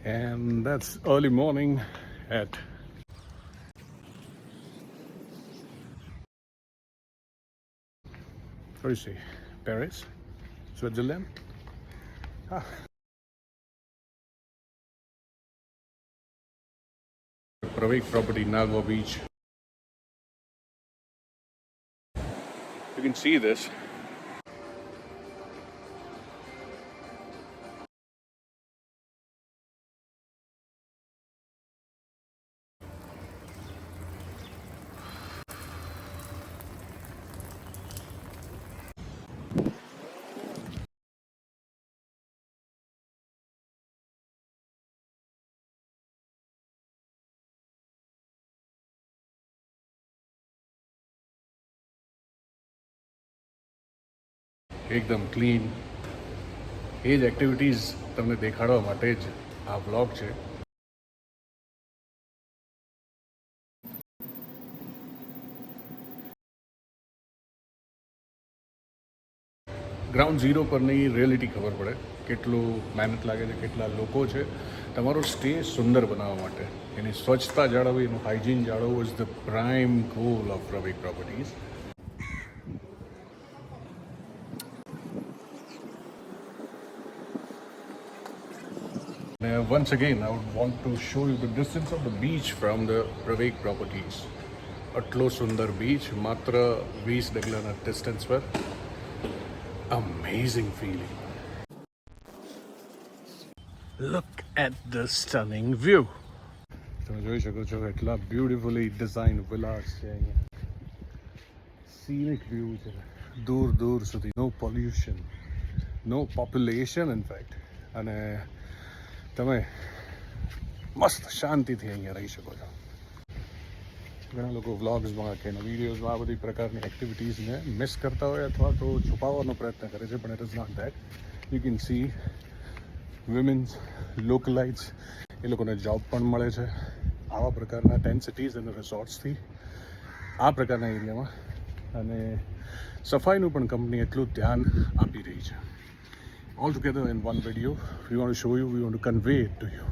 and that's early morning at what do you say, Paris, Switzerland. Pravik property, Nagwa Beach. You can see this. એકદમ clean. એ જ activities તમને દેખાડવા માટે જ આ વ્લોગ છે. ગ્રાઉન્ડ ઝીરો પરની રિયાલિટી ખબર પડે કેટલું મહેનત લાગે છે, કેટલા લોકો છે તમારો સ્ટે સુંદર બનાવવા માટે. એની સ્વચ્છતા જાળવવી, એનું હાઇજીન જાળવવું is the prime goal of Pravek properties. Once again, I would want to show you the distance of the beach from the Pravek properties. આટલો સુંદર બીચ માત્ર 20 ડગલાના ડિસ્ટન્સ પર. Amazing feeling. Look at the stunning view. તમે જોઈ શકો છો એટલા beautifully design વિલાસ છે અહીંયા. સીનિક વ્યૂ છે દૂર દૂર સુધી. નો પોલ્યુશન, નો પોપ્યુલેશન ઇનફેક્ટ. અને તમે મસ્ત શાંતિથી અહીંયા રહી શકો છો. ઘણા લોકો વ્લોગ્સમાં કે વિડીયોઝમાં આ બધી પ્રકારની એક્ટિવિટીઝને મિસ કરતા હોય અથવા તો છુપાવવાનો પ્રયત્ન કરે છે, પણ it is not that. You can see women's, localites, એ લોકોને જોબ પણ મળે છે આવા પ્રકારના 10 સિટીઝ અને રિસોર્ટ્સથી આ પ્રકારના એરિયામાં. અને સફાઈનું પણ કંપની એટલું ધ્યાન આપી રહી છે. All together in one video, we want to show you, we want to convey it to you.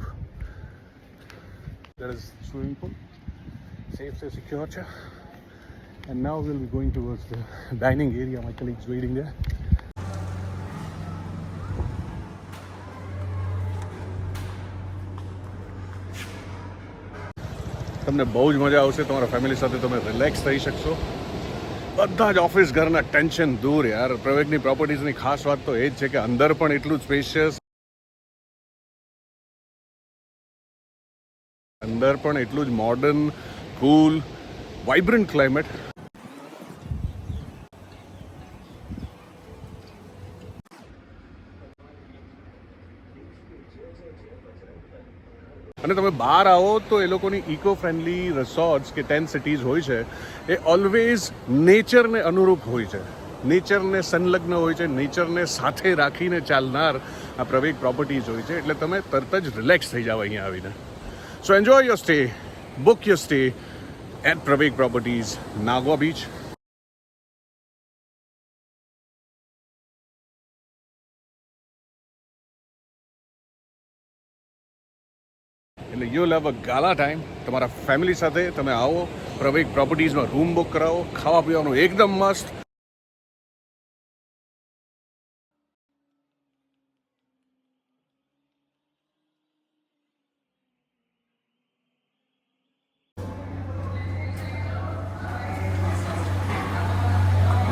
There is swimming pool, safe and secure cha. And now we'll be going towards the dining area. My colleague's waiting there. તમને બહુ જ મજા આવશે. તમારા family સાથે તમે relax થઈ શકશો. બધા જ ઓફિસ ઘરના ટેન્શન દૂર. યાર, પ્રવેકની પ્રોપર્ટીઝની ખાસ વાત તો એ જ છે કે અંદર પણ એટલું જ સ્પેશિયસ, અંદર પણ એટલું જ મોડર્ન, કૂલ, વાઇબ્રન્ટ ક્લાઇમેટ. અને તમે બહાર આવો તો એ લોકોની ઇકો ફ્રેન્ડલી રિસોર્ટ્સ કે 10 સિટીઝ હોય છે એ ઓલવેઝ નેચરને અનુરૂપ હોય છે, નેચરને સંલગ્ન હોય છે, નેચરને સાથે રાખીને ચાલનાર આ પ્રવેક પ્રોપર્ટીઝ હોય છે. એટલે તમે તરત જ રિલેક્સ થઈ જાવ અહીંયા આવીને. So enjoy your stay, book your stay at Pravek properties, Nagoa beach. એટલે you'll have a gala time. તમારા ફેમિલી સાથે તમે આવો, પ્રવેક પ્રોપર્ટીઝમાં રૂમ બુક કરાવો, ખાવા પીવાનું એકદમ મસ્ત.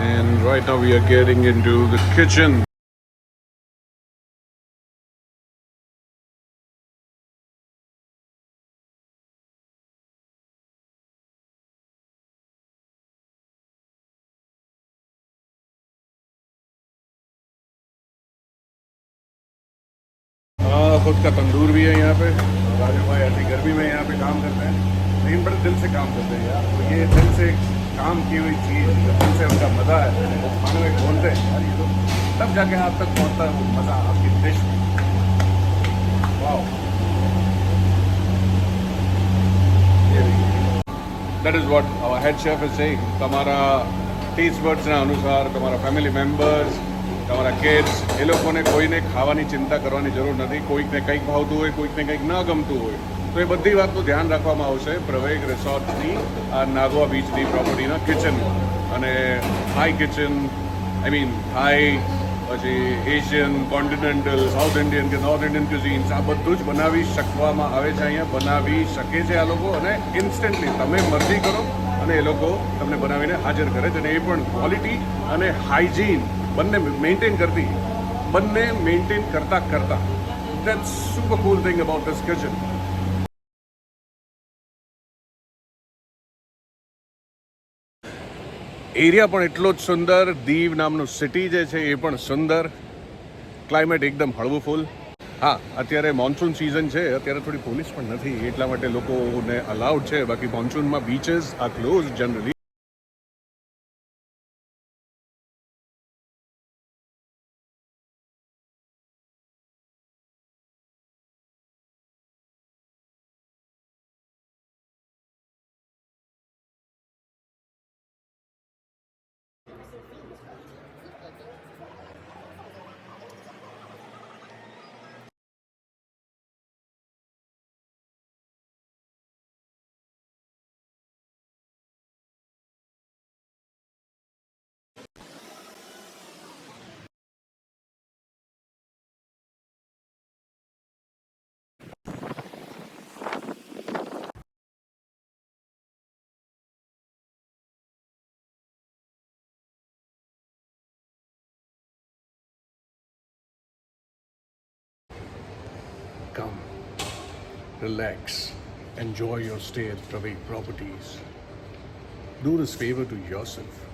And right now we are getting into the kitchen. खुद का तंदूर भी है यहाँ पे. राजू भाई ऐसी गर्मी में यहाँ पे काम करते हैं, लेकिन बड़े दिल से काम करते हैं यार. तो ये दिल से काम की हुई चीज़, दिल से उनका मज़ा है. वो खाने में बोलते हैं यार, ये तो तब जाके आप तक पहुँचता है वो मज़ा आपकी डिश में. Wow, that is what our head chef is saying. તમારા ટેસ્ટ બર્ડ્સના અનુસાર, તમારા ફેમિલી મેમ્બર્સ તમારા કિડ્સ એ લોકોને કોઈને ખાવાની ચિંતા કરવાની જરૂર નથી. કોઈકને કંઈક ભાવતું હોય, કોઈકને કંઈક ન ગમતું હોય, તો એ બધી વાતનું ધ્યાન રાખવામાં આવશે પ્રવેગ રિસોર્ટની આ નાગવા બીચની પ્રોપર્ટીના કિચનમાં. અને high kitchen, I mean high, પછી એશિયન, કોન્ટિનેન્ટલ, સાઉથ ઇન્ડિયન કે નોર્થ ઇન્ડિયન ક્યુઝિન્સ આ બધું જ બનાવી શકવામાં આવે છે. અહીંયા બનાવી શકે છે આ લોકો, અને ઇન્સ્ટન્ટલી તમે મરજી કરો અને એ લોકો તમને બનાવીને હાજર કરે છે. અને એ પણ ક્વોલિટી અને હાઇજીન બંને મેન્ટેન કરતા that's super cool thing about this kitchen. Area પણ એટલો જ સુંદર. દીવ નામનું સિટી જે છે એ પણ સુંદર. ક્લાઇમેટ એકદમ હળવું ફૂલ. હા, અત્યારે મોન્સૂન સિઝન છે, અત્યારે થોડી પોલીસ પણ નથી, એટલા માટે લોકોને અલાઉડ છે. બાકી મોન્સૂનમાં beaches are close generally. Come, relax, enjoy your stay at Praveen Properties. Do this favor to yourself.